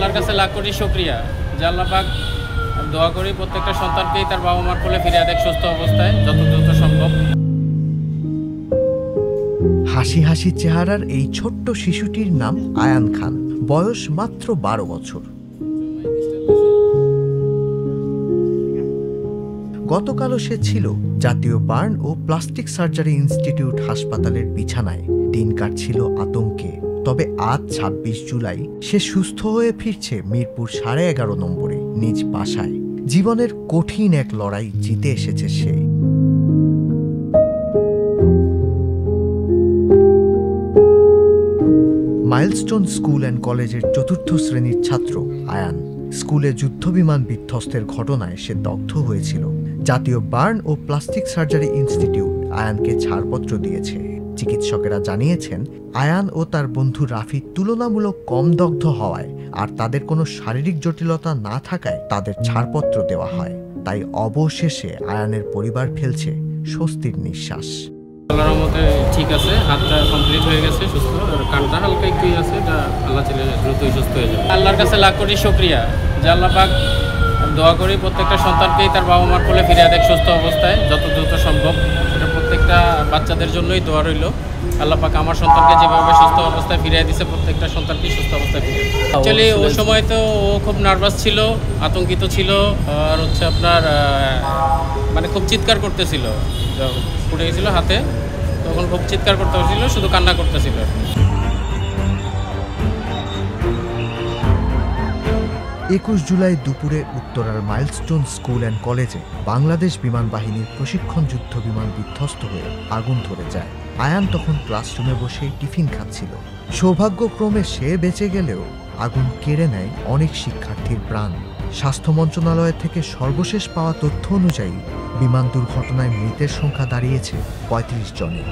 আল্লাহর কাছে লাখ কোটি শুকরিয়া যে আল্লাহ পাক দোয়া করি প্রত্যেকটা সন্তানকেই তার বাবা মার কোলে ফিরিয়ে দেয় সুস্থ অবস্থায় যত দ্রুত সম্ভব। হাসি হাসি চেহারার এই ছোট্ট শিশুটির নাম আয়ান খান, বয়স মাত্র 12 বছর। গতকালও সে ছিল জাতীয় বার্ন ও প্লাস্টিক সার্জারি ইনস্টিটিউট হাসপাতালের বিছানায়, দিন কাটছিল আতঙ্কে। তবে আজ 26 জুলাই সে সুস্থ হয়ে ফিরছে মিরপুর 11.5 নম্বরে নিজ বাসায়। জীবনের কঠিন এক লড়াই জিতে এসেছে সে। মাইলস্টোন স্কুল অ্যান্ড কলেজের 4র্থ শ্রেণীর ছাত্র আয়ান। স্কুলে যুদ্ধবিমান বিধ্বস্তের ঘটনায় সে দগ্ধ হয়েছিল। জাতীয় বার্ন ও প্লাস্টিক সার্জারি ইনস্টিটিউট আয়ানকে ছাড়পত্র দিয়েছে। চিকিৎসকেরা জানিয়েছেন, আয়ান ও তার বন্ধু রাফি তুলনামূলক কম দগ্ধ হওয়ায় আর তাদের কোনো শারীরিক জটিলতা না থাকায় তাদের ছাড়পত্র দেওয়া হয়। তাই অবশেষে আয়ানের পরিবার ফেলছে স্বস্তির নিঃশ্বাস। আল্লাহর রহমতে ঠিক আছে, হাতটা কমপ্লিট হয়ে গেছে সুস্থ, আর কানটা হালকা একটুই আছে, এটা আল্লাহ চাইলে দ্রুতই সুস্থ হয়ে যাবে। আল্লাহর কাছে লাখ কোটি শুকরিয়া যে আল্লাহ পাক দোয়া করি প্রত্যেকটা সন্তানকেই তার বাবা মার কোলে ফিরিয়ে দেয় সুস্থ অবস্থায় যত দ্রুত সম্ভব। এটা প্রত্যেকটা বাচ্চাদের জন্যই দোয়া রইল। আল্লাহ পাক আমার সন্তানকে যেভাবে সুস্থ অবস্থায় ফিরিয়ে দিচ্ছে প্রত্যেকটা সন্তানকেই সুস্থ অবস্থায় ফিরিয়ে। অ্যাকচুয়ালি ওই সময় তো ও খুব নার্ভাস ছিল, আতঙ্কিত ছিল, আর হচ্ছে আপনার মানে খুব চিৎকার করতেছিল, ফুটে গেছিলো হাতে, তখন খুব চিৎকার করতে হচ্ছিল, শুধু কান্না করতেছিল। 21 জুলাই দুপুরে উত্তরার মাইলস্টোন স্কুল অ্যান্ড কলেজে বাংলাদেশ বিমান বাহিনীর প্রশিক্ষণ যুদ্ধ বিমান বিধ্বস্ত হয়ে আগুন ধরে যায়। আয়ান তখন ক্লাসরুমে বসে টিফিন খাচ্ছিল। সৌভাগ্যক্রমে সে বেঁচে গেলেও আগুন কেড়ে নেয় অনেক শিক্ষার্থীর প্রাণ। স্বাস্থ্য মন্ত্রণালয় থেকে সর্বশেষ পাওয়া তথ্য অনুযায়ী বিমান দুর্ঘটনায় মৃতের সংখ্যা দাঁড়িয়েছে 35 জনে।